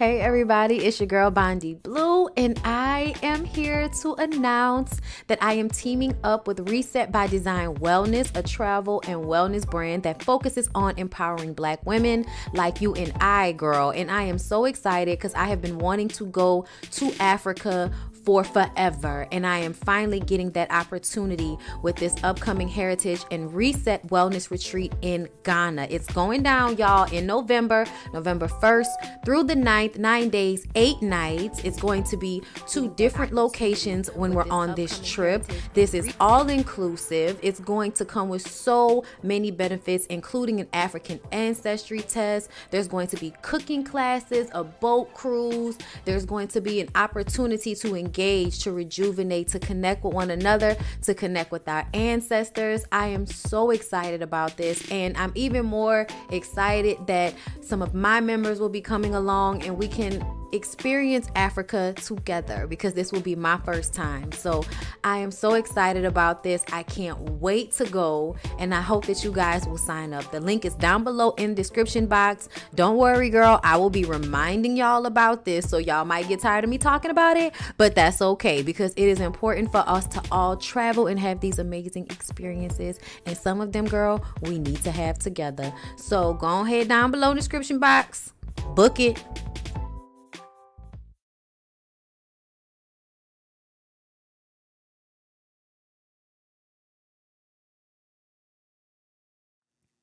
Hey everybody, it's your girl BondyBlue, and I am here to announce that I am teaming up with Reset by Design Wellness, a travel and wellness brand that focuses on empowering Black women like you and I, girl. And I am so excited because I have been wanting to go to Africa for forever, and I am finally getting that opportunity with this upcoming Heritage and Reset Wellness Retreat in Ghana. It's going down, y'all, in November 1st through the 9th, 9 days, 8 nights. It's going to be 2 different locations when we're on this trip. This is all inclusive. It's going to come with so many benefits, including an African ancestry test. There's going to be cooking classes, a boat cruise. There's going to be an opportunity to engage, to rejuvenate, to connect with one another, to connect with our ancestors. I am so excited about this, and I'm even more excited that some of my members will be coming along and we can experience Africa together, because this will be my first time. So I am so excited about this. I can't wait to go, and I hope that you guys will sign up. The link is down below in the description box. Don't worry, girl, I will be reminding y'all about this, so y'all might get tired of me talking about it, but that's okay, because it is important for us to all travel and have these amazing experiences, and some of them, girl, we need to have together. So go ahead down below in the description box, book it.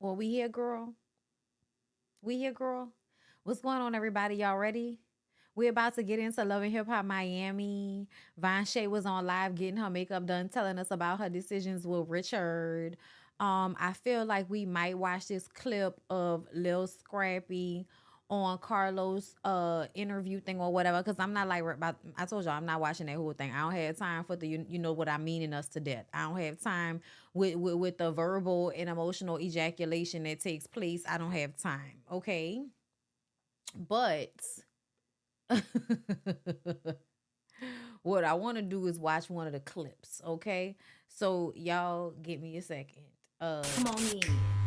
Well, we here, girl. We here, girl. What's going on, everybody? Y'all ready? We're about to get into Love and Hip Hop Miami. Shay was on live getting her makeup done, telling us about her decisions with Richard. I feel like we might watch this clip of Lil Scrappy on Carlos interview thing or whatever, because I'm not like about, I told y'all I'm not watching that whole thing. I don't have time for the you know what I mean in us to death. I don't have time with the verbal and emotional ejaculation that takes place. I don't have time. Okay. But what I want to do is watch one of the clips, okay? So y'all give me a second. Come on in.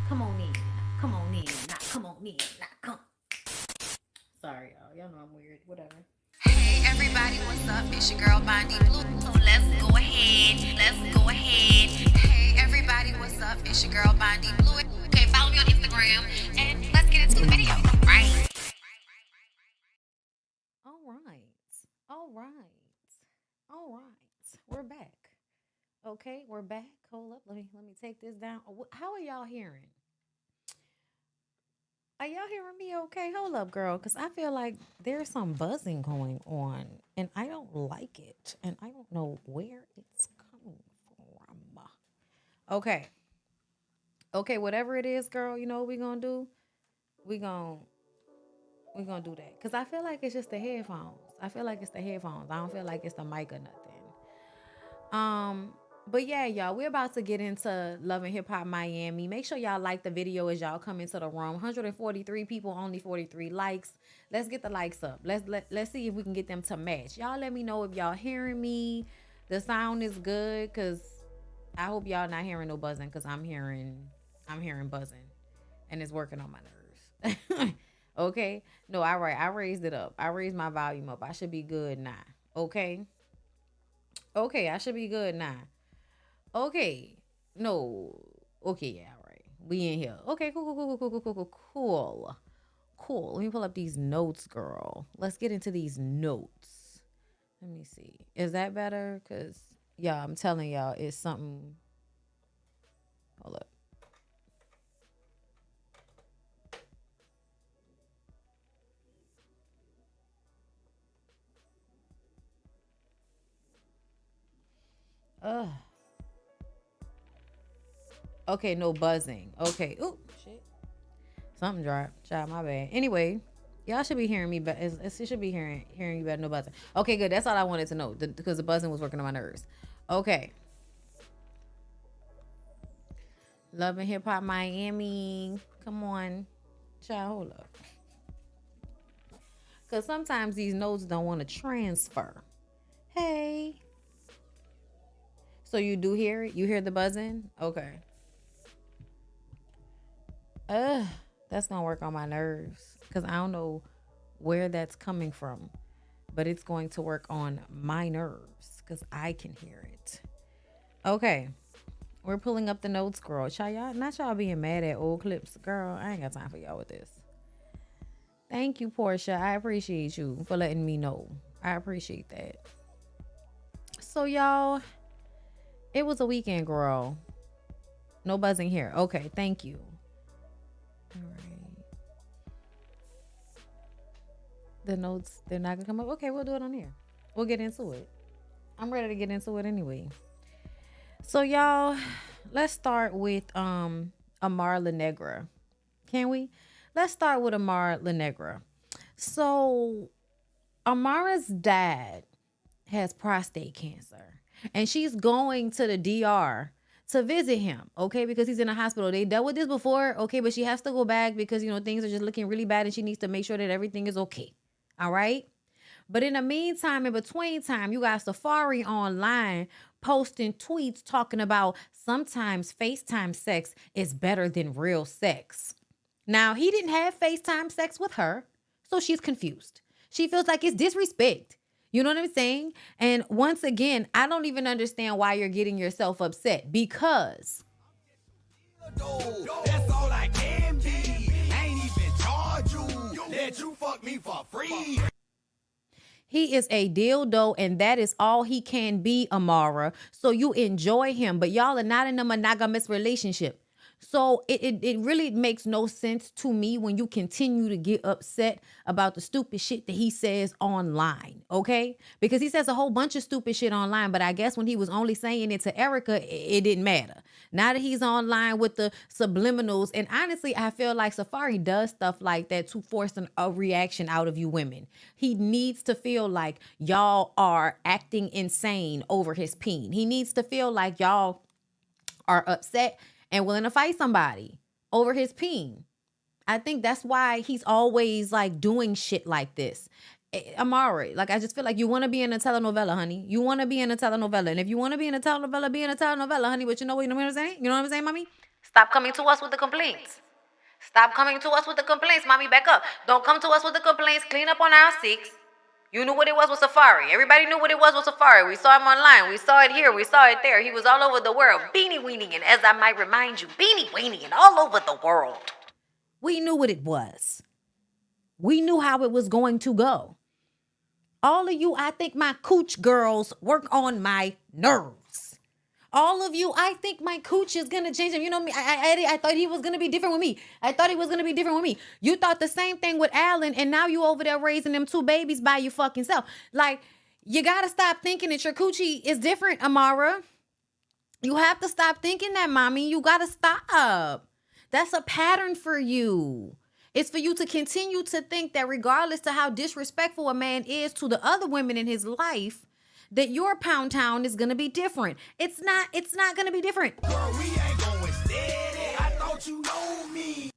Come on in. Come on in. Not come on in. Not come. Sorry, y'all. Y'all know I'm weird. Whatever. Hey everybody, what's up? It's your girl BondyBlue. So let's go ahead. Let's go ahead. Hey everybody, what's up? It's your girl BondyBlue. Okay, follow me on Instagram and let's get into the video. Right. All right. All right. All right. We're back. Okay, we're back. Hold up. Let me take this down. How are y'all hearing? Are y'all hearing me okay? Hold up, girl, because I feel like there's some buzzing going on, and I don't like it, and I don't know where it's coming from. Okay. Okay, whatever it is, girl, you know what we're going to do? We're going to do that, because I feel like it's just the headphones. I feel like it's the headphones. I don't feel like it's the mic or nothing. But yeah, y'all, we're about to get into Love and Hip Hop Miami. Make sure y'all like the video as y'all come into the room. 143 people, only 43 likes. Let's get the likes up. Let's see if we can get them to match. Y'all let me know if y'all hearing me. The sound is good, cause I hope y'all not hearing no buzzing, cause I'm hearing buzzing, and it's working on my nerves. Okay. No, all right. I raised it up. I raised my volume up. I should be good now. Okay. Okay, I should be good now. Okay. No. Okay, yeah, all right. We in here. Okay, cool. Cool. Let me pull up these notes, girl. Let's get into these notes. Let me see. Is that better? Because, yeah, I'm telling y'all, it's something. Hold up. Ugh. Okay, no buzzing. Okay. Ooh, shit. Something dropped. Child, my bad. Anyway, y'all should be hearing me, but it should be hearing you better. No buzzing. Okay, good. That's all I wanted to know, because the buzzing was working on my nerves. Okay. Love and Hip Hop Miami. Come on. Child, hold up. Because sometimes these notes don't want to transfer. Hey. So you do hear it? You hear the buzzing? Okay. That's going to work on my nerves. Because I don't know where that's coming from, but it's going to work on my nerves because I can hear it. Okay. We're pulling up the notes, girl. Y'all, not y'all being mad at old clips. Girl, I ain't got time for y'all with this. Thank you, Portia. I appreciate you for letting me know. I appreciate that. So, y'all, it was a weekend, girl. No buzzing here. Okay, thank you. All right. The notes, they're not going to come up. Okay, we'll do it on here. We'll get into it. I'm ready to get into it anyway. So, y'all, let's start with Amar LaNegra. Can we? Let's start with Amar LaNegra. So, Amara's dad has prostate cancer, and she's going to the DR to visit him, okay, because he's in a hospital. They dealt with this before, okay, but she has to go back because, you know, things are just looking really bad, and she needs to make sure that everything is okay, all right? But in the meantime, in between time, you got Safari online posting tweets talking about sometimes FaceTime sex is better than real sex. Now, he didn't have FaceTime sex with her, so she's confused. She feels like it's disrespect. You know what I'm saying? And once again, I don't even understand why you're getting yourself upset, because That's all I can be. I ain't even charge you. Let you fuck me for free. he is a dildo, and that is all he can be, Amara. So you enjoy him, but y'all are not in a monogamous relationship. So it really makes no sense to me when you continue to get upset about the stupid shit that he says online, okay? Because he says a whole bunch of stupid shit online, but I guess when he was only saying it to Erica, it didn't matter. Now that he's online with the subliminals, and honestly, I feel like Safari does stuff like that to force a reaction out of you women. He needs to feel like y'all are acting insane over his peen. He needs to feel like y'all are upset and willing to fight somebody over his peen. I think that's why he's always like doing shit like this. Amari, like, I just feel like you want to be in a telenovela, honey. You want to be in a telenovela. And if you want to be in a telenovela, be in a telenovela, honey. But you know what I'm saying? You know what I'm saying, mommy? Stop coming to us with the complaints. Stop coming to us with the complaints, mommy. Back up. Don't come to us with the complaints. Clean up on our six. You knew what it was with Safari. Everybody knew what it was with Safari. We saw him online. We saw it here. We saw it there. He was all over the world. Beanie weenie, and as I might remind you, beanie weenie, and all over the world. We knew what it was. We knew how it was going to go. All of you, I think my cooch girls work on my nerves. All of you, I think my cooch is going to change him. You know me, I thought he was going to be different with me. I thought he was going to be different with me. You thought the same thing with Alan, and now you over there raising them two babies by your fucking self. Like, you got to stop thinking that your coochie is different, Amara. You have to stop thinking that, mommy. You got to stop. That's a pattern for you. It's for you to continue to think that regardless to how disrespectful a man is to the other women in his life, that your pound town is going to be different. It's not going to be different. Girl, we ain't going steady. I thought you know me.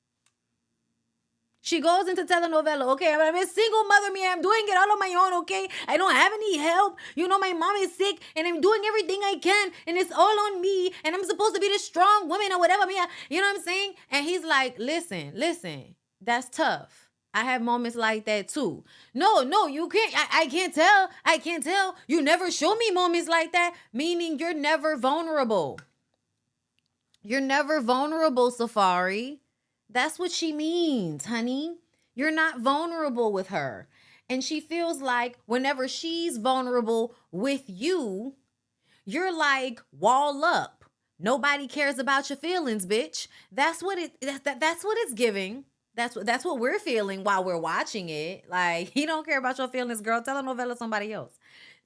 She goes into telenovela, okay? I'm a single mother, me. I'm doing it all on my own, okay? I don't have any help. You know, my mom is sick, and I'm doing everything I can, and it's all on me, and I'm supposed to be the strong woman or whatever, me. You know what I'm saying? And he's like, listen, that's tough. I have moments like that too. No, you can't. I can't tell. I can't tell. You never show me moments like that, meaning you're never vulnerable. You're never vulnerable, Safari. That's what she means, honey. You're not vulnerable with her. And she feels like whenever she's vulnerable with you, you're like, wall up. Nobody cares about your feelings, bitch. That's what it's giving. That's what we're feeling while we're watching it. Like, he don't care about your feelings, girl. Telenovela somebody else.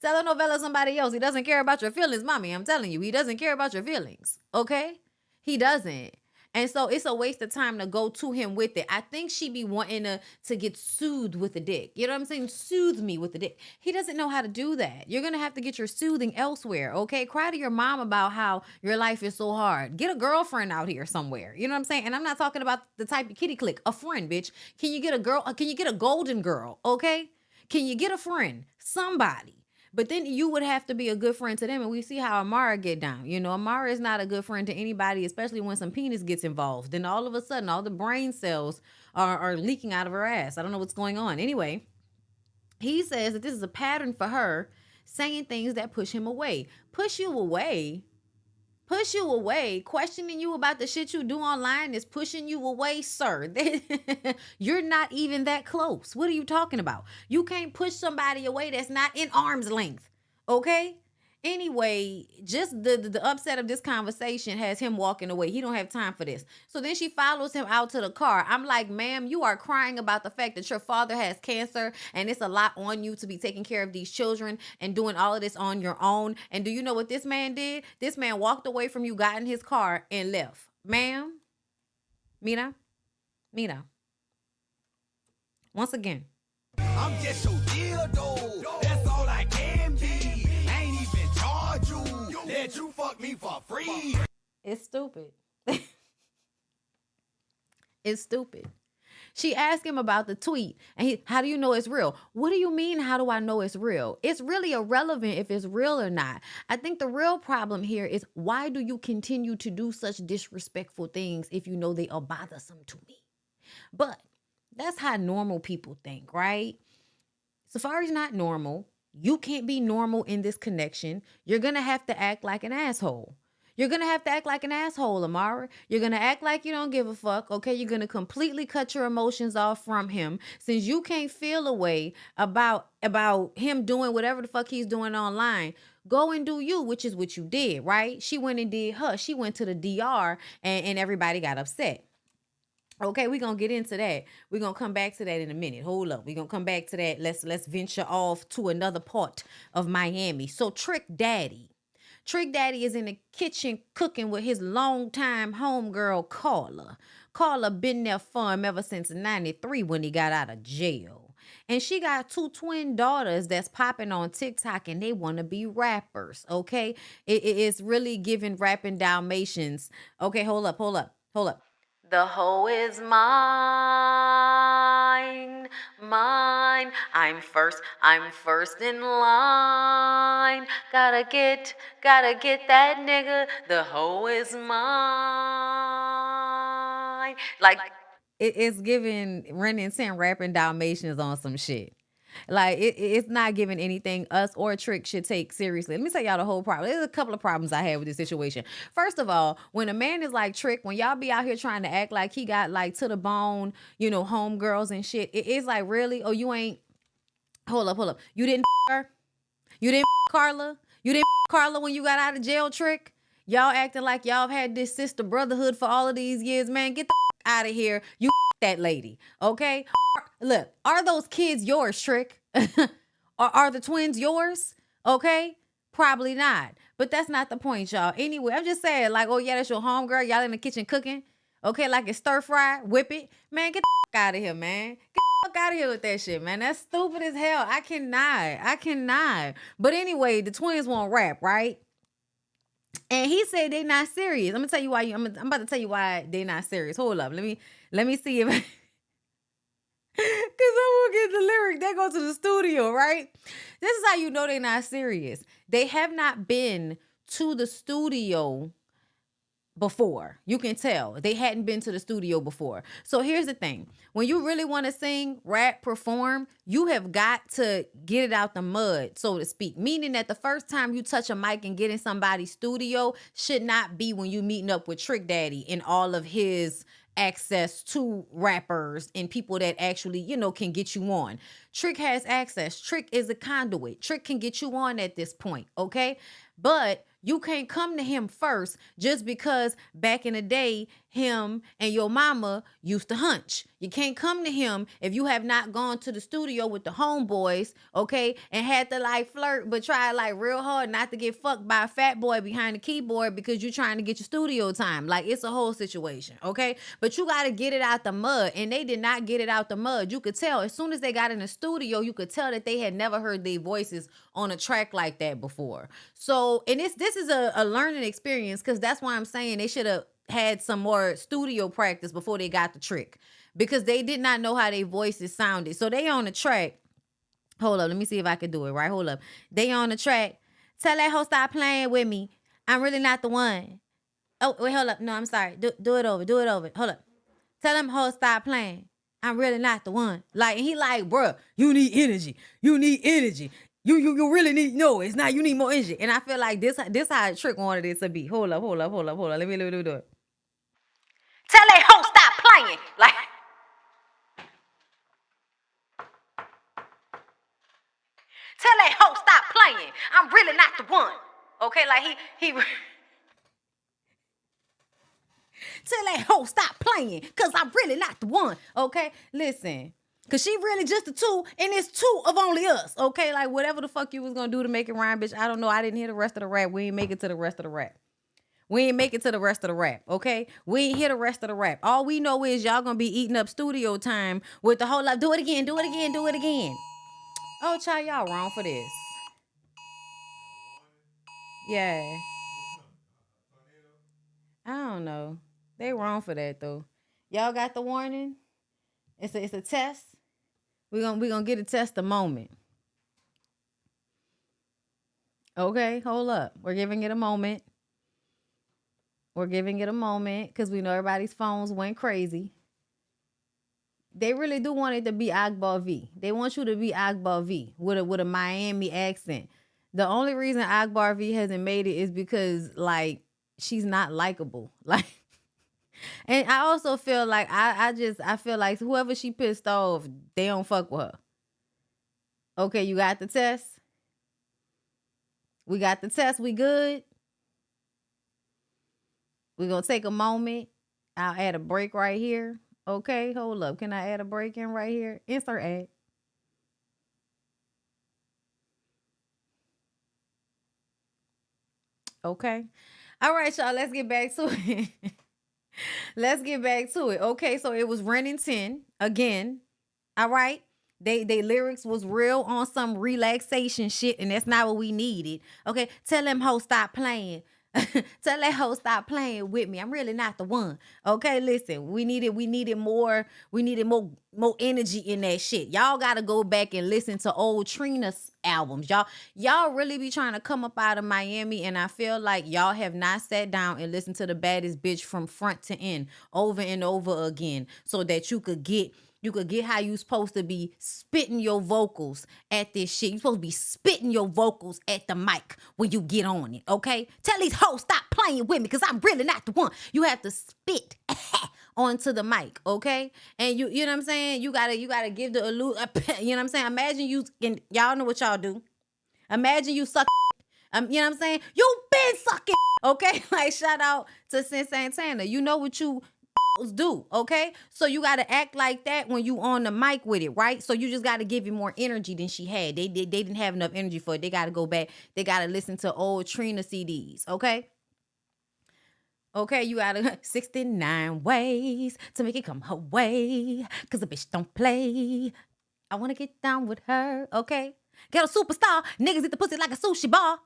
Telenovela somebody else. He doesn't care about your feelings, mommy. I'm telling you, he doesn't care about your feelings. Okay? He doesn't. And so it's a waste of time to go to him with it. I think she be wanting to get soothed with the dick. You know what I'm saying? Soothe me with the dick. He doesn't know how to do that. You're going to have to get your soothing elsewhere, okay? Cry to your mom about how your life is so hard. Get a girlfriend out here somewhere. You know what I'm saying? And I'm not talking about the type of kitty click. A friend, bitch. Can you get a girl? Can you get a golden girl, okay? Can you get a friend? Somebody. But then you would have to be a good friend to them. And we see how Amara get down. You know, Amara is not a good friend to anybody, especially when some penis gets involved. Then all of a sudden, all the brain cells are leaking out of her ass. I don't know what's going on. Anyway, He says that this is a pattern for her, saying things that push him away. Push you away? Push you away? Questioning you about the shit you do online is pushing you away, sir. You're not even that close. What are you talking about? You can't push somebody away that's not in arm's length. Okay? Anyway, just the upset of this conversation has him walking away. He don't have time for this. So then she follows him out to the car. I'm like, ma'am, you are crying about the fact that your father has cancer and it's a lot on you to be taking care of these children and doing all of this on your own. And do you know what this man did? This man walked away from you, got in his car, and left. Ma'am, Mina, once again. I'm just your dildo. That's all I can be. Ain't even charge you. Let you fuck me for free. It's stupid. It's stupid. She asked him about the tweet and how do you know it's real? What do you mean, how do I know it's real? It's really irrelevant if it's real or not. I think the real problem here is, why do you continue to do such disrespectful things if you know they are bothersome to me? But that's how normal people think, right? Safari's not normal. You can't be normal in this connection. You're going to have to act like an asshole. You're going to have to act like an asshole, Amari. You're going to act like you don't give a fuck, okay? You're going to completely cut your emotions off from him. Since you can't feel a way about him doing whatever the fuck he's doing online, go and do you, which is what you did, right? She went and did her. She went to the DR and everybody got upset. Okay, we're going to get into that. We're going to come back to that in a minute. Hold up. We're going to come back to that. Let's venture off to another part of Miami. So Trick Daddy is in the kitchen cooking with his longtime homegirl, Carla. Carla been there for him ever since 93 when he got out of jail. And she got 2 twin daughters that's popping on TikTok and they want to be rappers, okay? It's really giving rapping Dalmatians. Okay, hold up. The hoe is mine. I'm first in line. Gotta get that nigga. The hoe is mine. Like, it's giving Ren and 10 rapping Dalmatians on some shit. Like, it's not giving anything us or Trick should take seriously. Let me tell y'all the whole problem. There's a couple of problems I have with this situation. First of all, when a man is like Trick, when y'all be out here trying to act like he got like to the bone, you know, homegirls and shit, it's like, really? Oh, you ain't, hold up. You didn't her? You didn't Carla? You didn't Carla when you got out of jail, Trick? Y'all acting like y'all have had this sister brotherhood for all of these years, man. Get the out of here. You that lady, okay? Look, are those kids yours, Trick? Are the twins yours? Okay? Probably not. But that's not the point, y'all. Anyway, I'm just saying, like, oh yeah, that's your homegirl. Y'all in the kitchen cooking. Okay, like it's stir fry, whip it. Man, get the out of here, man. Get the fuck out of here with that shit, man. That's stupid as hell. I cannot. But anyway, the twins won't rap, right? And he said they not serious. I'm gonna tell you why. I'm about to tell you why they not serious. Hold up. Let me see if because I won't get the lyric. They go to the studio, right? This is how you know they not serious. They have not been to the studio before. You can tell they hadn't been to the studio before. So here's the thing. When you really want to sing, rap, perform, you have got to get it out the mud, so to speak. Meaning that the first time you touch a mic and get in somebody's studio should not be when you meeting up with Trick Daddy and all of his access to rappers and people that actually, you know, can get you on. Trick has access. Trick is a conduit. Trick can get you on at this point, okay? But you can't come to him first just because back in the day, him and your mama used to hunch. You can't come to him if you have not gone to the studio with the homeboys, okay, and had to like flirt, but try like real hard not to get fucked by a fat boy behind the keyboard because you're trying to get your studio time. Like, it's a whole situation, okay? But you got to get it out the mud, and they did not get it out the mud. You could tell as soon as they got in the studio, you could tell that they had never heard their voices on a track like that before. So, and this is a learning experience, because that's why I'm saying they should have had some more studio practice before they got the Trick, because they did not know how their voices sounded. So they on the track. Hold up, let me see if I can do it right. Hold up. They on the track. Tell that hoe stop playing with me. I'm really not the one. Oh, wait, hold up. No, I'm sorry. Do it over. Hold up. Tell them hoe stop playing. I'm really not the one. Like, and he like, bruh, you need energy. You need energy. You really need, no, it's not, you need more energy. And I feel like this how Trick wanted it to be. Hold up. Let me do it. Tell that hoe stop playing. Like, tell that hoe stop playing. I'm really not the one. Okay, like he Tell that hoe stop playing, cause I'm really not the one. Okay, listen, cause she really just the two, and it's two of only us. Okay, like whatever the fuck you was gonna do to make it rhyme, bitch. I don't know. I didn't hear the rest of the rap. We ain't make it to the rest of the rap. Okay? We ain't hear the rest of the rap. All we know is y'all gonna be eating up studio time with the whole lot. Do it again. Oh, child, y'all wrong for this. Yeah. I don't know. They wrong for that though. Y'all got the warning? It's a test. We gonna get a test a moment. Okay, hold up. We're giving it a moment. Because we know everybody's phones went crazy. They really do want it to be Akbar V. They want you to be Akbar V with a Miami accent. The only reason Akbar V hasn't made it is because like she's not likable. Like, and I also feel like I feel like whoever she pissed off, they don't fuck with her. Okay, you got the test? We got the test, we good? We're gonna take a moment. I'll add a break right here. Okay, hold up. Can I add a break in right here? Insert ad. Okay. All right, y'all. Let's get back to it. Okay, so it was running 10 again. All right. They lyrics was real on some relaxation shit, and that's not what we needed. Okay, tell them hoes stop playing. Tell that hoe stop playing with me. I'm really not the one. Okay, listen. We needed more energy in that shit. Y'all gotta go back and listen to old Trina's albums. Y'all really be trying to come up out of Miami, and I feel like y'all have not sat down and listened to the baddest bitch from front to end over and over again so that you could get how you supposed to be spitting your vocals at this shit. You supposed to be spitting your vocals at the mic when you get on it, okay? Tell these hoes stop playing with me because I'm really not the one. You have to spit onto the mic, okay? And you know what I'm saying? You gotta give the you know what I'm saying? Imagine you, and y'all know what y'all do. Imagine you suck, you know what I'm saying? You been sucking, okay? Like, shout out to Sin Santana. You know what you do, okay? So you got to act like that when you on the mic with it, right? So you just got to give it more energy than she had. They didn't have enough energy for it. They got to go back. They got to listen to old Trina CDs, okay? Okay, you got to 69 ways to make it come her way, because the bitch don't play. I want to get down with her, okay? Get a superstar. Niggas eat the pussy like a sushi bar.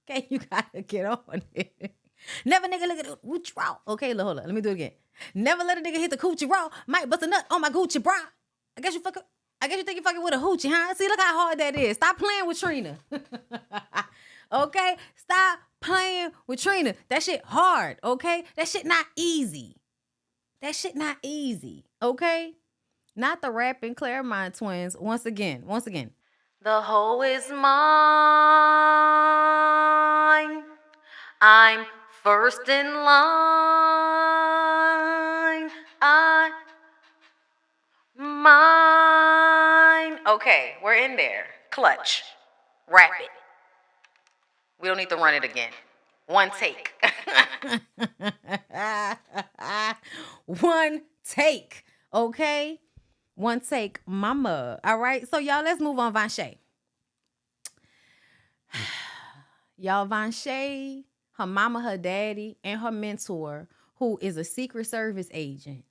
Okay, you got to get on it. Never nigga look at the Gucci raw. Okay, hold on. Let me do it again. Never let a nigga hit the coochie raw. Might bust a nut on my Gucci bra. I guess you think you're fucking with a hoochie, huh? See, look how hard that is. Stop playing with Trina. Okay? Stop playing with Trina. That shit hard, okay? That shit not easy. Okay? Not the rapping Claremont twins. Once again. The hoe is mine. I'm first in line. Mine. Okay, we're in there. Clutch. Wrap it. We don't need to run it again. One take. One take. Okay? One take, mama. All right? So, y'all, let's move on. LASHAE. Y'all, LASHAE, her mama, her daddy, and her mentor, who is a Secret Service agent,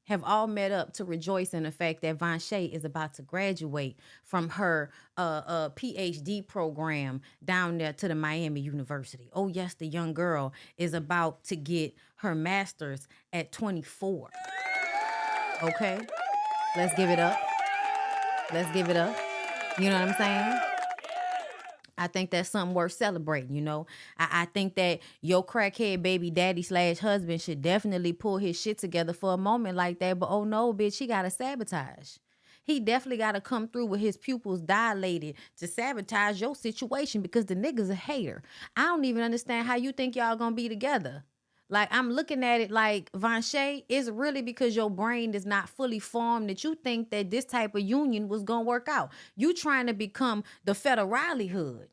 have all met up to rejoice in the fact that LASHAE is about to graduate from her PhD program down there to the Miami University. Oh, yes, the young girl is about to get her master's at 24. Okay? Let's give it up. You know what I'm saying? I think that's something worth celebrating, you know. I think that your crackhead baby daddy / husband should definitely pull his shit together for a moment like that. But oh no, bitch, he got to sabotage. He definitely got to come through with his pupils dilated to sabotage your situation because the nigga's a hater. I don't even understand how you think y'all gonna be together. Like, I'm looking at it like, Vanshay, it's really because your brain is not fully formed that you think that this type of union was going to work out. You trying to become the federale hood.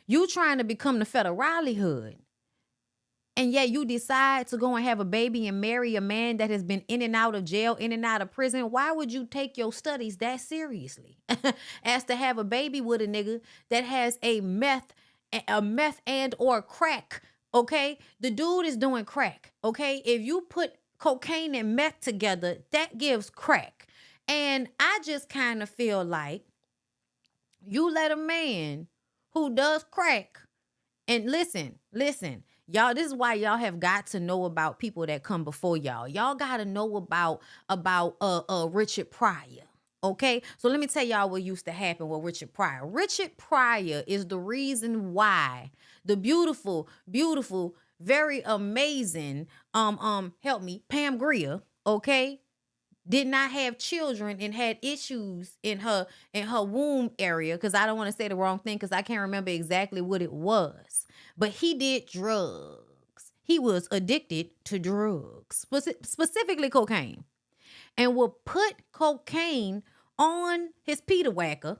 You trying to become the federale hood. And yet you decide to go and have a baby and marry a man that has been in and out of jail, in and out of prison. Why would you take your studies that seriously as to have a baby with a nigga that has a meth and or crack, okay? The dude is doing crack, okay? If you put cocaine and meth together, that gives crack. And I just kind of feel like you let a man who does crack, and listen, y'all, this is why y'all have got to know about people that come before y'all. Y'all got to know about Richard Pryor. Okay, so let me tell y'all what used to happen with Richard Pryor. Richard Pryor is the reason why the beautiful, very amazing, help me, Pam Grier, okay, did not have children and had issues in her womb area, because I don't want to say the wrong thing because I can't remember exactly what it was. But he did drugs. He was addicted to drugs, specifically cocaine, and would put cocaine on his Peter Whacker.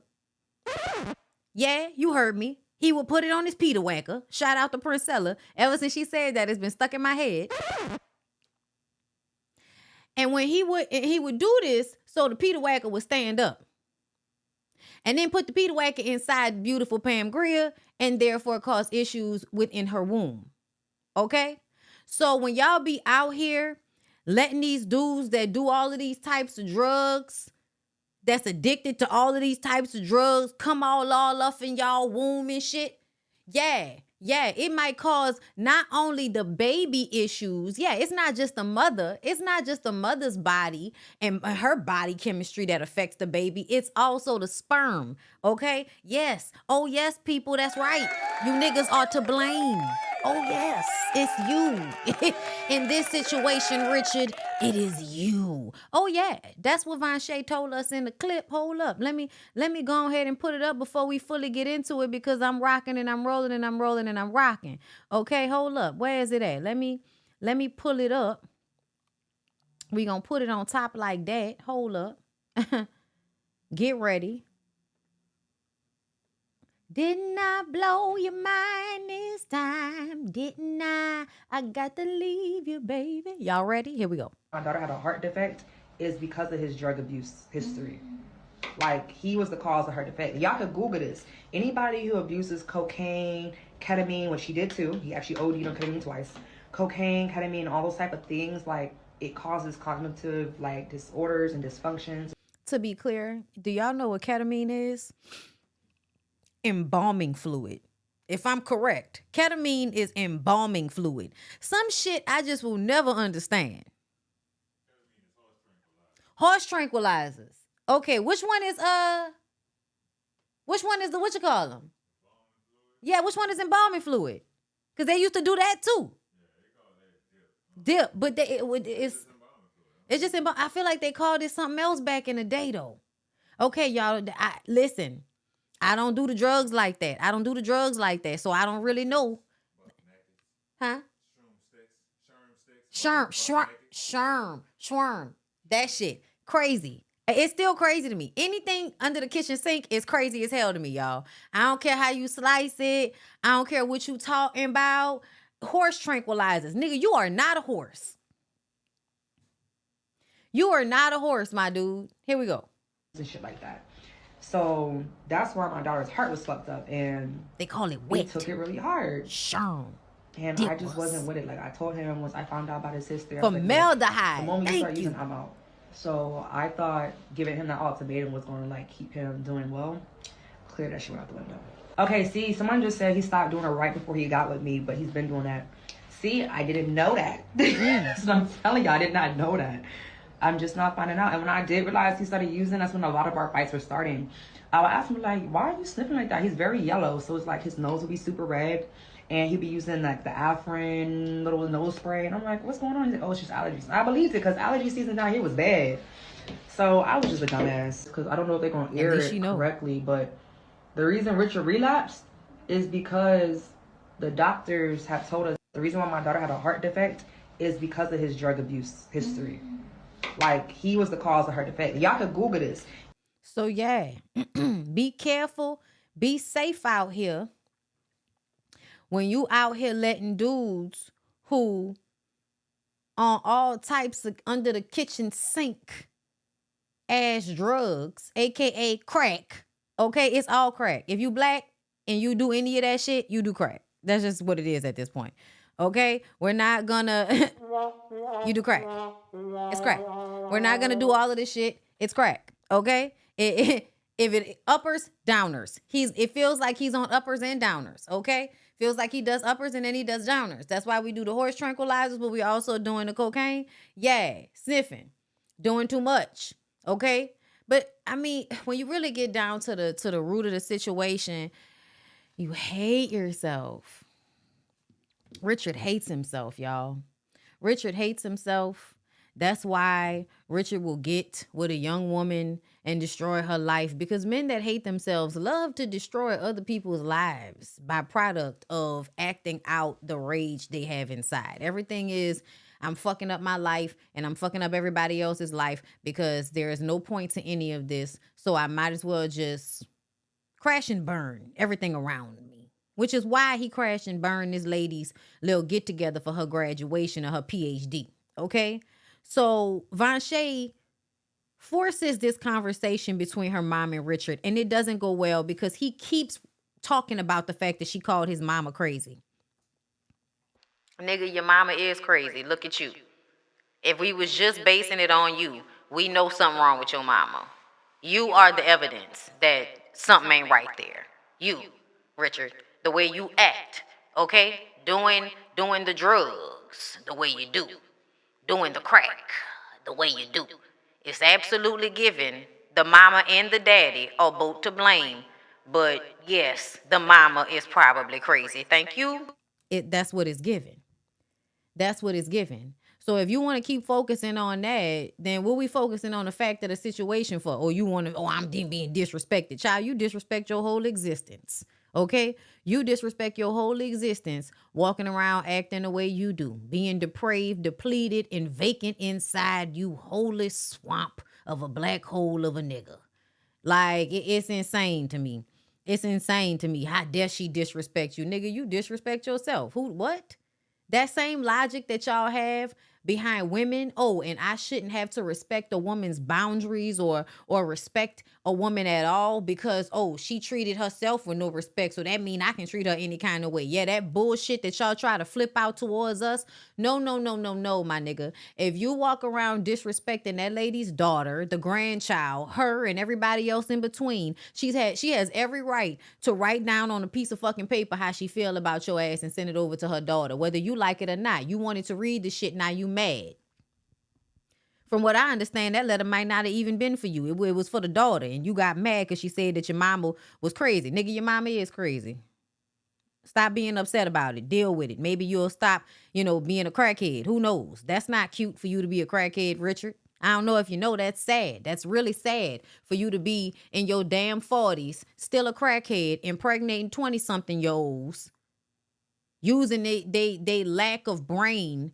Yeah, you heard me. He would put it on his Peter Whacker. Shout out to Princella. Ever since she said that, it's been stuck in my head. And when he would do this, so the Peter Whacker would stand up. And then put the Peter Whacker inside beautiful Pam Grier and therefore cause issues within her womb. Okay? So when y'all be out here letting these dudes that do all of these types of drugs, that's addicted to all of these types of drugs, come all up in y'all womb and shit. Yeah, it might cause not only the baby issues. Yeah, it's not just the mother. It's not just the mother's body and her body chemistry that affects the baby. It's also the sperm, okay? Yes. Oh, yes, people, that's right. You niggas are to blame. Oh, yes, it's you. In this situation, Richard, it is you. Oh, yeah, that's what Vanshay told us in the clip. Hold up. Let me go ahead and put it up before we fully get into it, because I'm rocking and I'm rolling and I'm rolling and I'm rocking. Okay, hold up. Where is it at? Let me pull it up. We gonna put it on top like that. Hold up. Get ready. Didn't I blow your mind this time? Didn't I? I got to leave you, baby. Y'all ready? Here we go. My daughter had a heart defect is because of his drug abuse history. Like, he was the cause of her defect. Y'all could Google this. Anybody who abuses cocaine, ketamine, which he did too. He actually OD'd on ketamine twice. Cocaine, ketamine, all those type of things, like, it causes cognitive, like, disorders and dysfunctions. To be clear, do y'all know what ketamine is? Embalming fluid. If I'm correct, ketamine is embalming fluid. Some shit I just will never understand. Horse tranquilizers. Okay, which one is the what you call them? Yeah, which one is embalming fluid? Because they used to do that too. Dip, but it's just embalming. I feel like they called it something else back in the day though. Okay, y'all, listen. I don't do the drugs like that. So I don't really know. Huh? Sherm. That shit. Crazy. It's still crazy to me. Anything under the kitchen sink is crazy as hell to me, y'all. I don't care how you slice it. I don't care what you talking about. Horse tranquilizers. Nigga, you are not a horse. You are not a horse, my dude. Here we go. And shit like that. So that's why my daughter's heart was fucked up, and they call it wet. He took it really hard. Sure. And I just wasn't with it. Like I told him once I found out about his history. Formaldehyde. The moment you start using, I'm out. So I thought giving him that ultimatum was going to like keep him doing well. Clear that shit went out the window. Okay, see, someone just said he stopped doing it right before he got with me, but he's been doing that. See, I didn't know that. That's what I'm telling you, I did not know that. I'm just not finding out. And when I did realize he started using, that's when a lot of our fights were starting. I would ask him, like, why are you sniffing like that? He's very yellow, so it's like his nose would be super red. And he'd be using like the Afrin little nose spray. And I'm like, what's going on? He's like, oh, it's just allergies. And I believed it because allergy season down here was bad. So I was just a dumbass because I don't know if they're going to air it correctly. But the reason Richard relapsed is because the doctors have told us the reason why my daughter had a heart defect is because of his drug abuse history. Like, he was the cause of her defect. Y'all could Google this. So, yeah, be careful. Be safe out here. When you out here letting dudes who on all types of under the kitchen sink ass drugs, aka crack. Okay, it's all crack. If you black and you do any of that shit, you do crack. That's just what it is at this point. Okay, we're not gonna you do crack. It's crack. We're not gonna do all of this shit. It's crack. Okay, if it uppers, downers. It feels like he's on uppers and downers. Okay, feels like he does uppers and then he does downers. That's why we do the horse tranquilizers, but we also doing the cocaine. Yeah, sniffing, doing too much. Okay, but I mean, when you really get down to the root of the situation, you hate yourself. Richard hates himself, y'all. Richard hates himself. That's why Richard will get with a young woman and destroy her life, because men that hate themselves love to destroy other people's lives by product of acting out the rage they have inside. Everything is, I'm fucking up my life and I'm fucking up everybody else's life because there is no point to any of this. So I might as well just crash and burn everything around me. Which is why he crashed and burned this lady's little get together for her graduation of her PhD. Okay? So LASHAE forces this conversation between her mom and Richard, and it doesn't go well because he keeps talking about the fact that she called his mama crazy. Nigga, your mama is crazy. Look at you. If we was just basing it on you, we know something wrong with your mama. You are the evidence that something ain't right there. You, Richard. The way you act, okay? Doing the drugs the way you do. Doing the crack the way you do. It's absolutely given. The mama and the daddy are both to blame. But yes, the mama is probably crazy. Thank you. That's what it's given. That's what it's given. So if you want to keep focusing on that, then what we focusing on the fact of the situation for? Or you want to, I'm being disrespected. Child, you disrespect your whole existence. Okay? You disrespect your whole existence walking around acting the way you do, being depraved, depleted, and vacant inside you holy swamp of a black hole of a nigga. Like, it's insane to me. It's insane to me. How dare she disrespect you? Nigga, you disrespect yourself. Who? What? That same logic that y'all have behind women. Oh, and I shouldn't have to respect a woman's boundaries or respect a woman at all because, oh, she treated herself with no respect. So that mean I can treat her any kind of way. Yeah, that bullshit that y'all try to flip out towards us. No, my nigga. If you walk around disrespecting that lady's daughter, the grandchild, her and everybody else in between, she has every right to write down on a piece of fucking paper how she feel about your ass and send it over to her daughter, whether you like it or not. You wanted to read the shit, now you mad. From what I understand, that letter might not have even been for you. It was for the daughter, and you got mad because she said that your mama was crazy. Nigga, your mama is crazy. Stop being upset about it. Deal with it. Maybe you'll stop, being a crackhead. Who knows? That's not cute for you to be a crackhead, Richard. I don't know if you know, that's sad. That's really sad for you to be in your damn 40s, still a crackhead, impregnating 20-something-year-olds, using they lack of brain,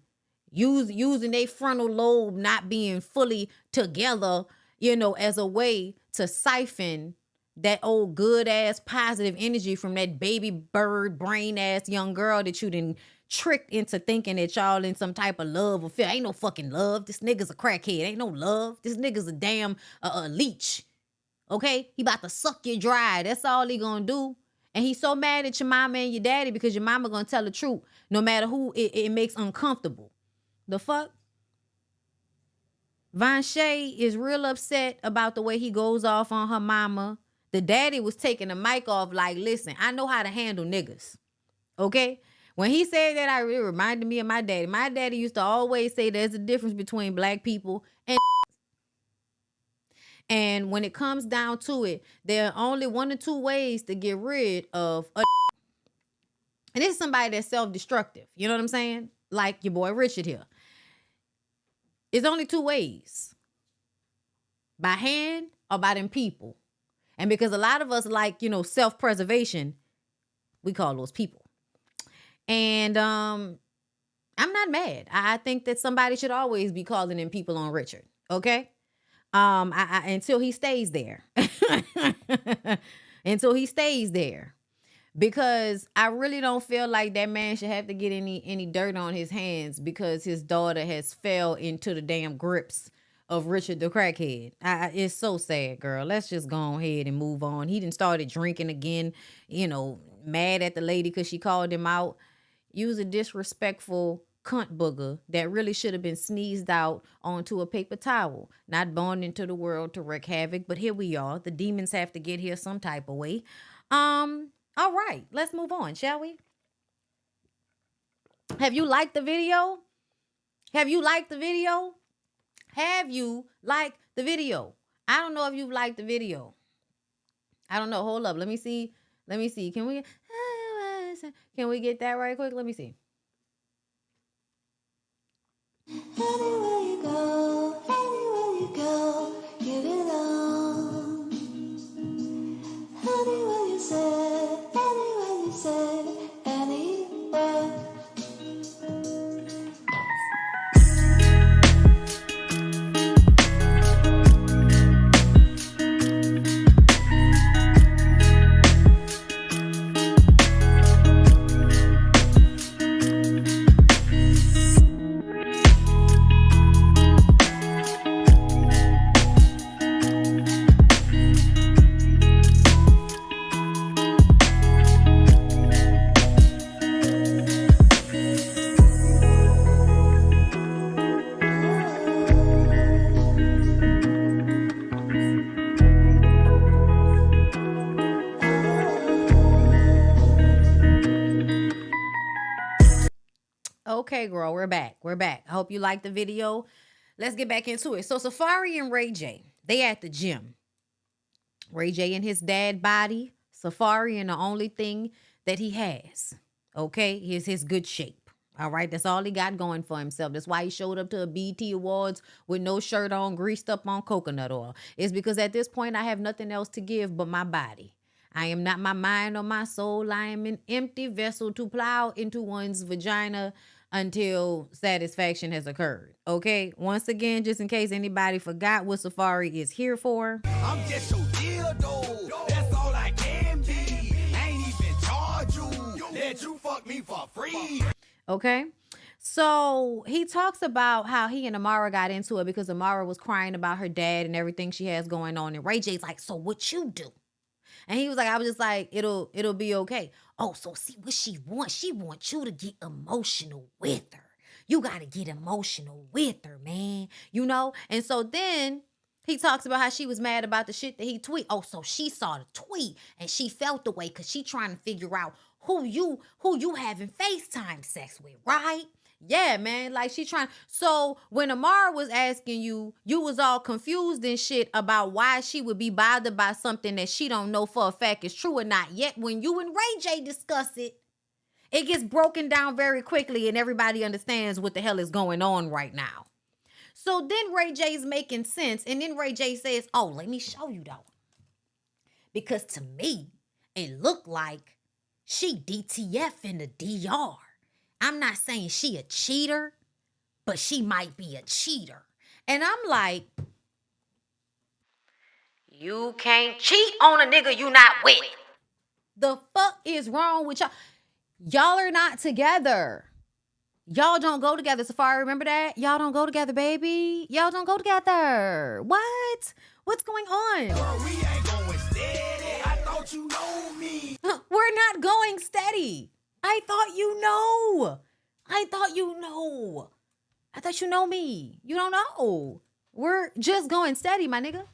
using their frontal lobe not being fully together, as a way to siphon that old good ass positive energy from that baby bird brain ass young girl that you done tricked into thinking that y'all in some type of love or fear. Ain't no fucking love. This nigga's a crackhead. Ain't no love. This nigga's a damn leech. Okay? He about to suck you dry. That's all he gonna do. And he's so mad at your mama and your daddy because your mama gonna tell the truth no matter who it makes uncomfortable. The fuck? LASHAE is real upset about the way he goes off on her mama. The daddy was taking the mic off like, listen, I know how to handle niggas. Okay? When he said that, it reminded me of my daddy. My daddy used to always say there's a difference between black people and And when it comes down to it, there are only 1 or 2 ways to get rid of a and this is somebody that's self-destructive. You know what I'm saying? Like your boy Richard here. It's only 2 ways. By hand or by them people. And because a lot of us like, self-preservation, we call those people. And I'm not mad. I think that somebody should always be calling in people on Richard. Okay? Until he stays there. Until he stays there. Because I really don't feel like that man should have to get any dirt on his hands because his daughter has fell into the damn grips of Richard the crackhead. It's so sad, girl. Let's just go ahead and move on. He done started drinking again, mad at the lady because she called him out. You was a disrespectful cunt booger that really should have been sneezed out onto a paper towel, not born into the world to wreak havoc. But here we are. The demons have to get here some type of way. All right, let's move on, shall we? Have you liked the video? Have you liked the video? Have you liked the video? I don't know if you've liked the video. I don't know. Hold up. Let me see. Can we get that right quick? Let me see. Anywhere you go, give it on. Anywhere you say, anywhere. Okay, girl, we're back. I hope you liked the video. Let's get back into it. So Safari and Ray J, they at the gym. Ray J in his dad body. Safari in the only thing that he has. Okay, is his good shape. All right, that's all he got going for himself. That's why he showed up to a BET Awards with no shirt on, greased up on coconut oil. It's because at this point I have nothing else to give but my body. I am not my mind or my soul. I am an empty vessel to plow into one's vagina until satisfaction has occurred. Okay? Once again, just in case anybody forgot what Safari is here for. I'm just your dildo. That's all I can be. Ain't even charge you. Let you fuck me for free. Okay? So he talks about how he and Amara got into it because Amara was crying about her dad and everything she has going on. And Ray J's like, so what you do? And he was like, I was just like, it'll be okay. Oh, so see what she wants. She wants you to get emotional with her. You got to get emotional with her, man. And so then he talks about how she was mad about the shit that he tweet. Oh, so she saw the tweet and she felt the way because she trying to figure out who you having FaceTime sex with, right? Yeah, man. Like she trying. So when Amara was asking you, you was all confused and shit about why she would be bothered by something that she don't know for a fact is true or not. Yet when you and Ray J discuss it, it gets broken down very quickly and everybody understands what the hell is going on right now. So then Ray J's making sense. And then Ray J says, oh, let me show you though. Because to me, it looked like she DTF in the DR. I'm not saying she a cheater, but she might be a cheater. And I'm like, you can't cheat on a nigga you not with. The fuck is wrong with y'all? Y'all are not together. Y'all don't go together. Safari, remember that? Y'all don't go together, baby. Y'all don't go together. What? What's going on? Girl, we ain't going steady. I thought you know me. We're not going steady. I thought you know. I thought you know me. You don't know. We're just going steady, my nigga.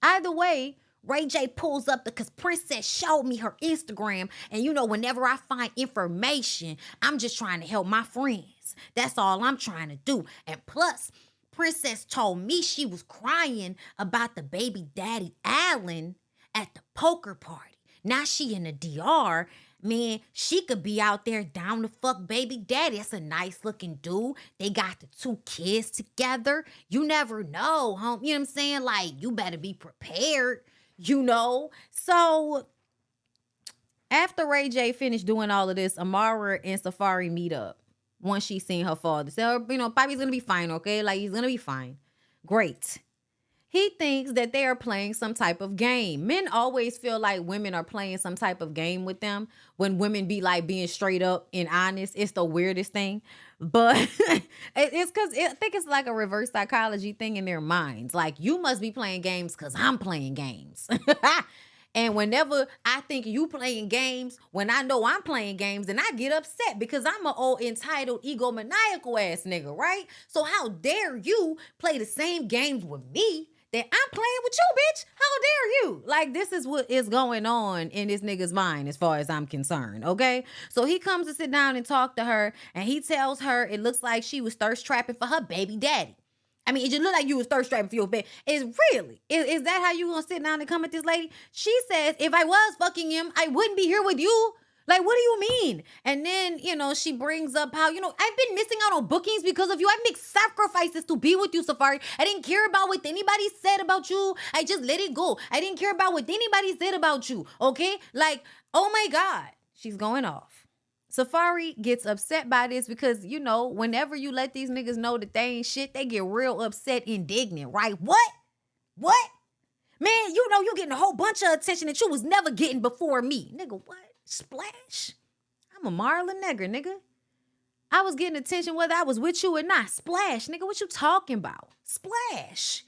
Either way, Ray J pulls up because Princess showed me her Instagram. And whenever I find information, I'm just trying to help my friends. That's all I'm trying to do. And plus, princess told me she was crying about the baby daddy Allen at the poker party. Now she in the DR. Man, she could be out there down to fuck baby daddy. That's a nice looking dude. They got the 2 kids together. You never know, home. You know what I'm saying? Like, you better be prepared, you know? So after Ray J finished doing all of this, Amara and Safari meet up once she seen her father. So, you know, Bobby's gonna be fine, okay? Like, he's gonna be fine. Great. He thinks that they are playing some type of game. Men always feel like women are playing some type of game with them when women be like being straight up and honest. It's the weirdest thing. But it's because I think it's like a reverse psychology thing in their minds. Like, you must be playing games because I'm playing games. And whenever I think you playing games, when I know I'm playing games, then I get upset because I'm an old entitled egomaniacal ass nigga, right? So how dare you play the same games with me that I'm playing with you, bitch? How dare you? Like, this is what is going on in this nigga's mind as far as I'm concerned, okay? So he comes to sit down and talk to her, and he tells her it looks like she was thirst trapping for her baby daddy. I mean, it just looked like you was thirst trapping for your baby. Is that how you gonna sit down and come at this lady? She says, if I was fucking him, I wouldn't be here with you. Like, what do you mean? And then, you know, she brings up how, you know, I've been missing out on bookings because of you. I make sacrifices to be with you, Safari. I didn't care about what anybody said about you. I just let it go. I didn't care about what anybody said about you, okay? Like, oh my God, she's going off. Safari gets upset by this because, you know, whenever you let these niggas know that they ain't shit, they get real upset, indignant, right? What? Man, you know you getting a whole bunch of attention that you was never getting before me. Nigga, what? Splash? I'm a Marlin nigger, nigga. I was getting attention whether I was with you or not. Splash, nigga, what you talking about? Splash.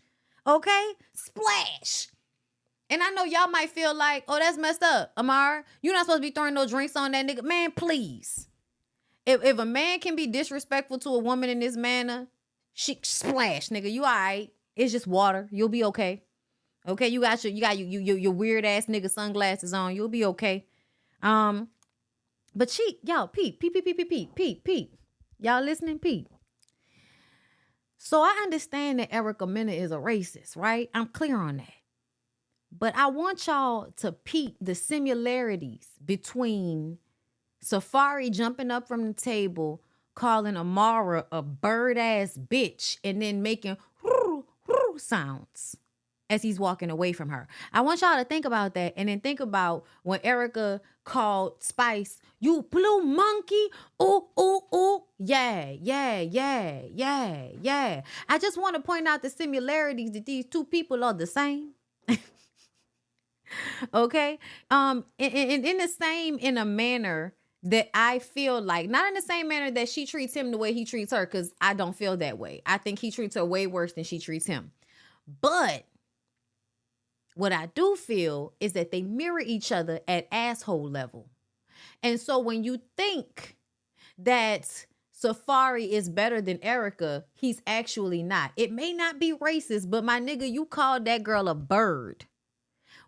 Okay? Splash. And I know y'all might feel like, oh, that's messed up, Amar. You're not supposed to be throwing no drinks on that nigga. Man, please. If a man can be disrespectful to a woman in this manner, she splash, nigga. You all right. It's just water. You'll be okay. Okay, you got your weird ass nigga sunglasses on. You'll be okay. But y'all, peep. Y'all listening, peep. So I understand that Erica Mena is a racist, right? I'm clear on that. But I want y'all to peep the similarities between Safari jumping up from the table, calling Amara a bird-ass bitch, and then making sounds as he's walking away from her. I want y'all to think about that, and then think about when Erica called Spice, you blue monkey, ooh, yeah. I just want to point out the similarities that these two people are the same. Okay. In a manner that I feel like, not in the same manner that she treats him the way he treats her, because I don't feel that way. I think he treats her way worse than she treats him. But what I do feel is that they mirror each other at asshole level. And so when you think that Safari is better than Erica, he's actually not. It may not be racist, but my nigga, you called that girl a bird,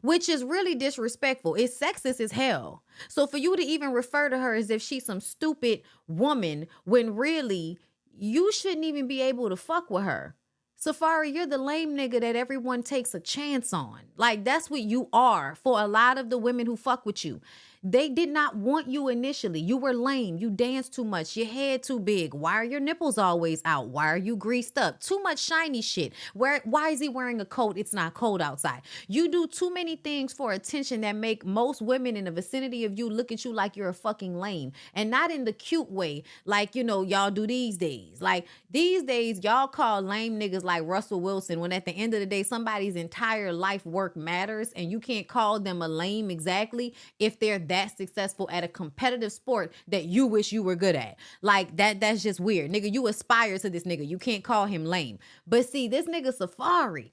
which is really disrespectful. It's sexist as hell. So for you to even refer to her as if she's some stupid woman, when really you shouldn't even be able to fuck with her. Safari, you're the lame nigga that everyone takes a chance on. Like, that's what you are for a lot of the women who fuck with you. They did not want you initially. You were lame. You danced too much. Your head too big. Why are your nipples always out? Why are you greased up? Too much shiny shit. Why is he wearing a coat? It's not cold outside. You do too many things for attention that make most women in the vicinity of you look at you like you're a fucking lame. And not in the cute way, like, you know, y'all do these days. Like, these days, y'all call lame niggas like Russell Wilson when at the end of the day, somebody's entire life work matters, and you can't call them a lame exactly if they're that successful at a competitive sport that you wish you were good at. Like, that's just weird. Nigga, you aspire to this nigga. You can't call him lame. But see, this nigga Safari,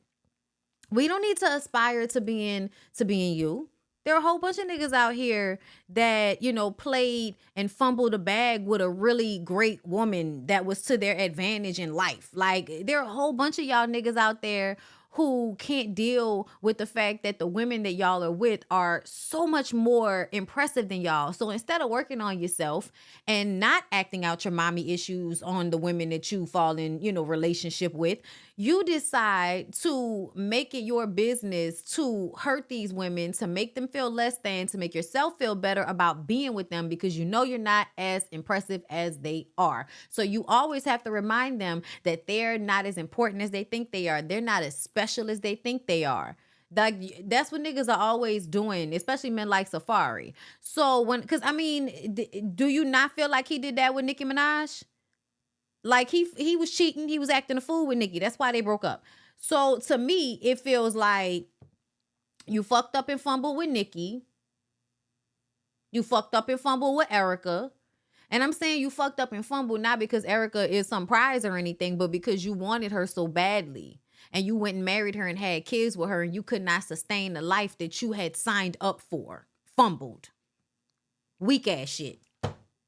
we don't need to aspire to being you. There are a whole bunch of niggas out here that, you know, played and fumbled a bag with a really great woman that was to their advantage in life. Like, there are a whole bunch of y'all niggas out there who can't deal with the fact that the women that y'all are with are so much more impressive than y'all. So instead of working on yourself and not acting out your mommy issues on the women that you fall in, relationship with, you decide to make it your business to hurt these women, to make them feel less than, to make yourself feel better about being with them because you know you're not as impressive as they are. So you always have to remind them that they're not as important as they think they are. They're not as special as they think they are. Like, that's what niggas are always doing, especially men like Safari. So do you not feel like he did that with Nicki Minaj? Like he was cheating, he was acting a fool with Nicki. That's why they broke up. So to me, it feels like you fucked up and fumbled with Nicki. You fucked up and fumbled with Erica. And I'm saying you fucked up and fumbled not because Erica is some prize or anything, but because you wanted her so badly. And you went and married her and had kids with her and you could not sustain the life that you had signed up for. Fumbled. Weak ass shit.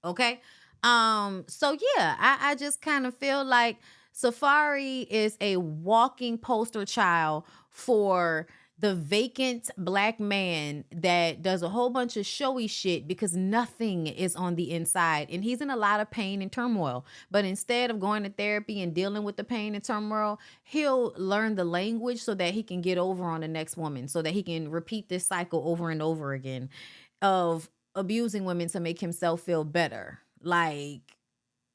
Okay? So yeah, I just kind of feel like Safari is a walking poster child for the vacant black man that does a whole bunch of showy shit because nothing is on the inside. And he's in a lot of pain and turmoil. But instead of going to therapy and dealing with the pain and turmoil, he'll learn the language so that he can get over on the next woman, so that he can repeat this cycle over and over again of abusing women to make himself feel better. Like,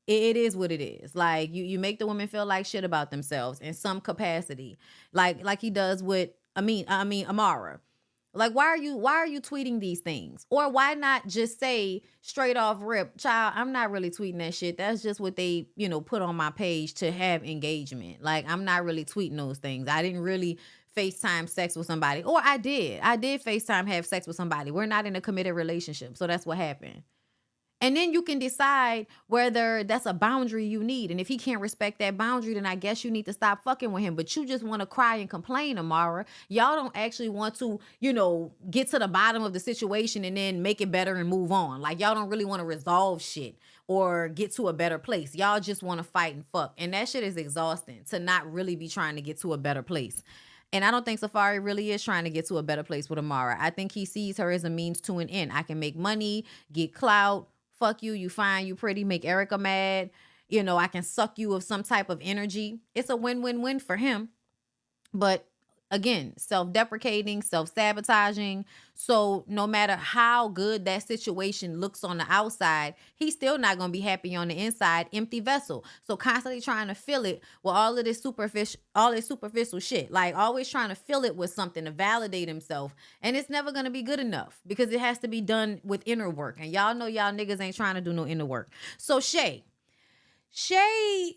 it is what it is. Like, you make the women feel like shit about themselves in some capacity, like he does with Amara. Like, why are you tweeting these things? Or why not just say straight off rip, child, I'm not really tweeting that shit. That's just what they, put on my page to have engagement. Like, I'm not really tweeting those things. I didn't really FaceTime sex with somebody. Or I did FaceTime have sex with somebody. We're not in a committed relationship. So that's what happened. And then you can decide whether that's a boundary you need. And if he can't respect that boundary, then I guess you need to stop fucking with him. But you just want to cry and complain, Amara. Y'all don't actually want to, get to the bottom of the situation and then make it better and move on. Like, y'all don't really want to resolve shit or get to a better place. Y'all just want to fight and fuck. And that shit is exhausting, to not really be trying to get to a better place. And I don't think Safari really is trying to get to a better place with Amara. I think he sees her as a means to an end. I can make money, get clout. Fuck you, you fine, you pretty, make Erica mad. I can suck you of some type of energy. It's a win-win-win for him. But again, self-deprecating, self-sabotaging. So no matter how good that situation looks on the outside, he's still not going to be happy on the inside, empty vessel. So constantly trying to fill it with all this superficial shit. Like, always trying to fill it with something to validate himself. And it's never going to be good enough because it has to be done with inner work. And y'all know y'all niggas ain't trying to do no inner work. So Shay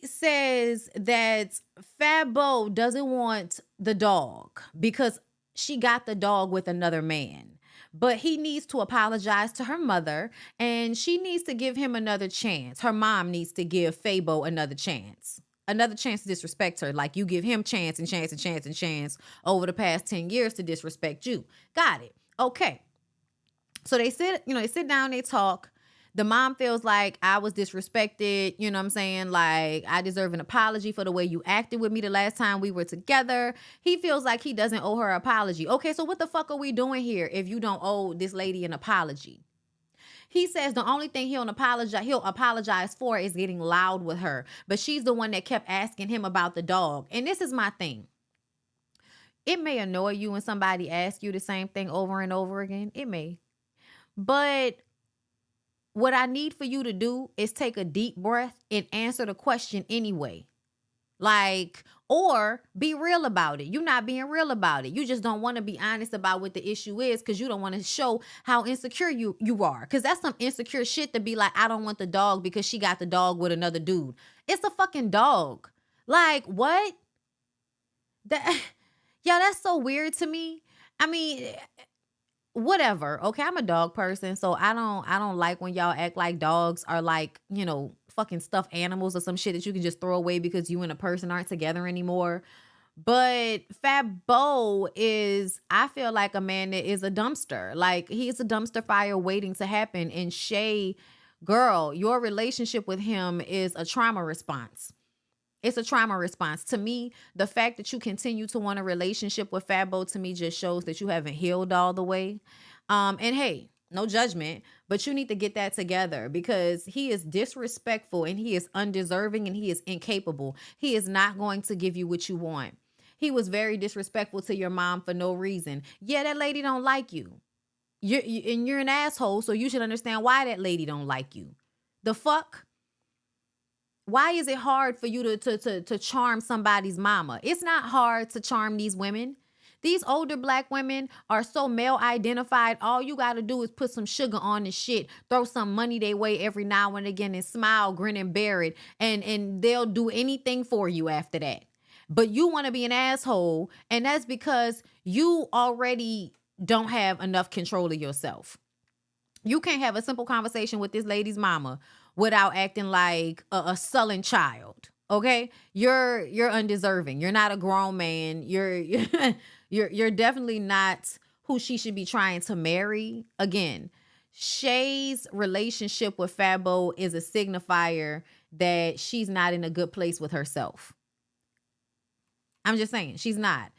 says that Fabo doesn't want the dog because she got the dog with another man. But he needs to apologize to her mother and she needs to give him another chance. Her mom needs to give Fabo another chance. Another chance to disrespect her. Like, you give him chance and chance and chance and chance over the past 10 years to disrespect you. Got it. Okay. So they sit down, they talk. The mom feels like I was disrespected, you know what I'm saying? Like, I deserve an apology for the way you acted with me the last time we were together. He feels like he doesn't owe her an apology. Okay, so what the fuck are we doing here if you don't owe this lady an apology? He says the only thing he'll apologize for is getting loud with her. But she's the one that kept asking him about the dog. And this is my thing. It may annoy you when somebody asks you the same thing over and over again. It may. But what I need for you to do is take a deep breath and answer the question anyway. Like, or be real about it. You're not being real about it. You just don't want to be honest about what the issue is because you don't want to show how insecure you are. Because that's some insecure shit to be like, I don't want the dog because she got the dog with another dude. It's a fucking dog. Like, what? That's so weird to me. I mean, whatever. Okay, I'm a dog person, so I don't like when y'all act like dogs are like, fucking stuffed animals or some shit that you can just throw away because you and a person aren't together anymore. But Fabo is, I feel like, a man that is a dumpster. Like, he's a dumpster fire waiting to happen. And Shay, girl, your relationship with him is a trauma response. It's a trauma response. To me, the fact that you continue to want a relationship with Fabo, to me, just shows that you haven't healed all the way. And hey, no judgment, but you need to get that together, because he is disrespectful and he is undeserving and he is incapable. He is not going to give you what you want. He was very disrespectful to your mom for no reason. Yeah, that lady don't like you. And you're an asshole, so you should understand why that lady don't like you. The fuck? Why is it hard for you to charm somebody's mama? It's not hard to charm these women. These older black women are so male identified. All you got to do is put some sugar on the shit, throw some money their way every now and again, and smile, grin, and bear it. And they'll do anything for you after that. But you want to be an asshole, and that's because you already don't have enough control of yourself. You can't have a simple conversation with this lady's mama without acting like a sullen child. Okay, you're undeserving. You're not a grown man. You're definitely not who she should be trying to marry. Again, Shay's relationship with Fabo is a signifier that she's not in a good place with herself. I'm just saying, she's not.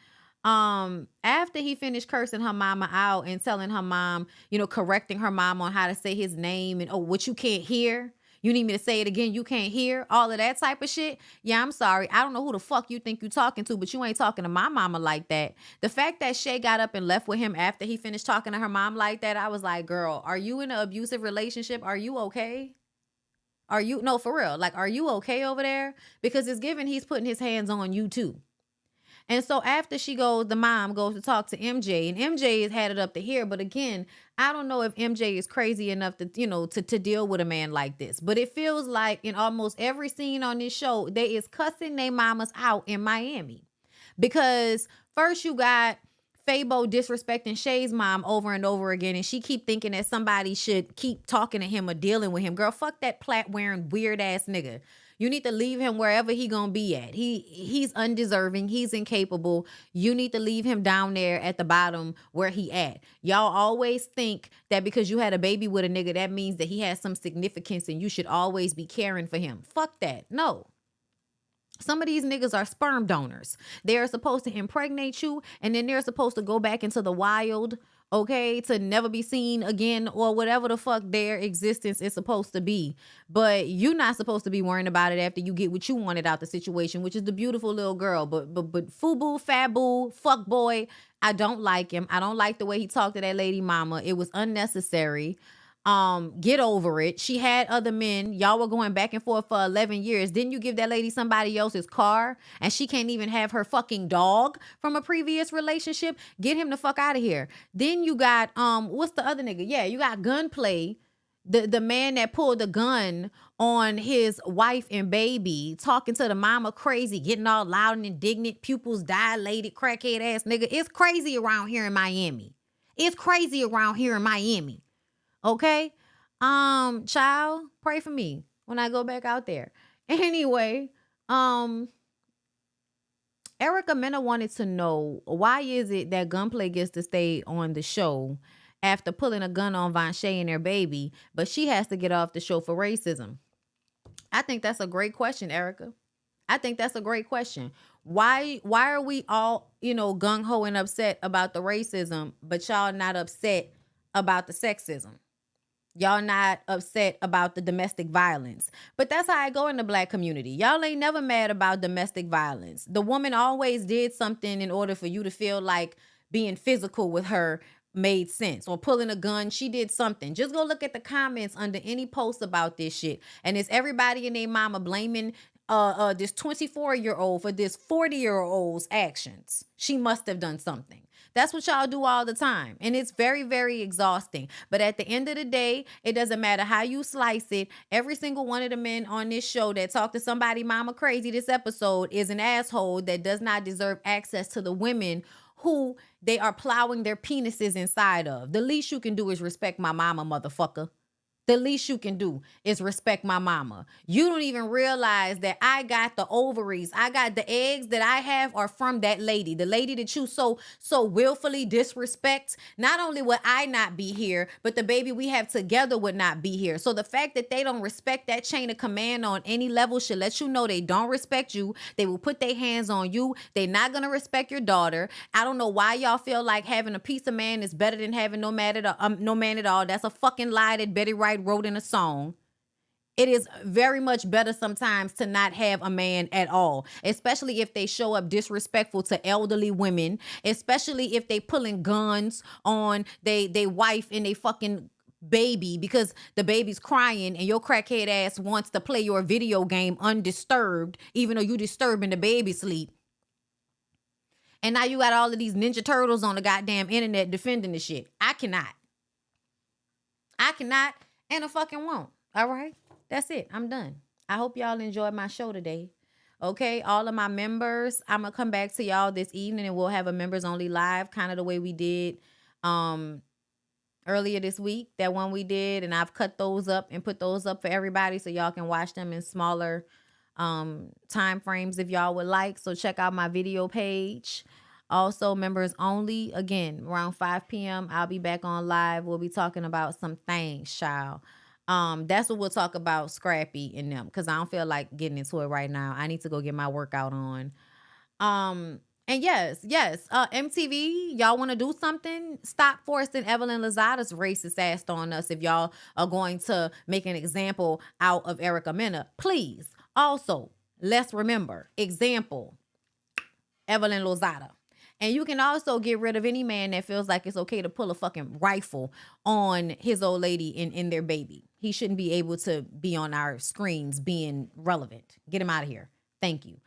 After he finished cursing her mama out and telling her mom, correcting her mom on how to say his name and, oh, what you can't hear. You need me to say it again? You can't hear? All of that type of shit. Yeah, I'm sorry. I don't know who the fuck you think you talking to, but you ain't talking to my mama like that. The fact that Shay got up and left with him after he finished talking to her mom like that, I was like, girl, are you in an abusive relationship? Are you okay? No, for real. Like, are you okay over there? Because it's given he's putting his hands on you too. And so after the mom goes to talk to MJ, and MJ has had it up to here. But again, I don't know if MJ is crazy enough to deal with a man like this. But it feels like in almost every scene on this show, they is cussing their mamas out in Miami. Because first you got Fabo disrespecting Shay's mom over and over again, and she keep thinking that somebody should keep talking to him or dealing with him. Girl, fuck that plat wearing weird ass nigga. You need to leave him wherever he gonna be at. He's undeserving. He's incapable. You need to leave him down there at the bottom where he at. Y'all always think that because you had a baby with a nigga, that means that he has some significance and you should always be caring for him. Fuck that. No. Some of these niggas are sperm donors. They're supposed to impregnate you, and then they're supposed to go back into the wild, okay, to never be seen again, or whatever the fuck their existence is supposed to be. But you're not supposed to be worrying about it after you get what you wanted out the situation, which is the beautiful little girl. But Fubu, Fabu, fuck boy, I don't like him. I don't like the way he talked to that lady mama. It was unnecessary. Get over it. She had other men. Y'all were going back and forth for 11 years. Didn't you give that lady somebody else's car? And she can't even have her fucking dog from a previous relationship? Get him the fuck out of here. Then you got, what's the other nigga? Yeah, you got Gunplay. The man that pulled the gun on his wife and baby, talking to the mama crazy, getting all loud and indignant, pupils dilated, crackhead ass nigga. It's crazy around here in Miami. Okay? Child, pray for me when I go back out there. Anyway, Erica Mena wanted to know, why is it that Gunplay gets to stay on the show after pulling a gun on Von Shay and their baby, but she has to get off the show for racism? I think that's a great question, Erica. I think that's a great question. Why are we all, gung-ho and upset about the racism, but y'all not upset about the sexism? Y'all not upset about the domestic violence. But that's how I go in the black community. Y'all ain't never mad about domestic violence. The woman always did something in order for you to feel like being physical with her made sense. Or pulling a gun, she did something. Just go look at the comments under any post about this shit. And it's everybody and their mama blaming this 24-year-old for this 40-year-old's actions. She must have done something. That's what y'all do all the time. And it's very, very exhausting. But at the end of the day, it doesn't matter how you slice it. Every single one of the men on this show that talk to somebody mama crazy this episode is an asshole that does not deserve access to the women who they are plowing their penises inside of. The least you can do is respect my mama, motherfucker. The least you can do is respect my mama. You don't even realize that I got the ovaries. I got the eggs that I have are from that lady. The lady that you so willfully disrespect. Not only would I not be here, but the baby we have together would not be here. So the fact that they don't respect that chain of command on any level should let you know they don't respect you. They will put their hands on you. They're not going to respect your daughter. I don't know why y'all feel like having a piece of man is better than having no man at all. That's a fucking lie that Betty Wright wrote in a song. It is very much better sometimes to not have a man at all, especially if they show up disrespectful to elderly women, especially if they pulling guns on they wife and they fucking baby because the baby's crying and your crackhead ass wants to play your video game undisturbed, even though you disturbing the baby sleep. And now you got all of these Ninja Turtles on the goddamn internet defending the shit. I cannot. And I fucking won't. All right? That's it. I'm done. I hope y'all enjoyed my show today. Okay? All of my members, I'm going to come back to y'all this evening and we'll have a members only live, kind of the way we did earlier this week. That one we did. And I've cut those up and put those up for everybody so y'all can watch them in smaller time frames if y'all would like. So check out my video page. Also, members only, again, around 5 p.m., I'll be back on live. We'll be talking about some things, child. That's what we'll talk about, Scrappy and them, because I don't feel like getting into it right now. I need to go get my workout on. And yes, MTV, y'all want to do something? Stop forcing Evelyn Lozada's racist ass on us if y'all are going to make an example out of Erica Mena. Please. Also, let's remember, example, Evelyn Lozada. And you can also get rid of any man that feels like it's okay to pull a fucking rifle on his old lady and their baby. He shouldn't be able to be on our screens being relevant. Get him out of here. Thank you.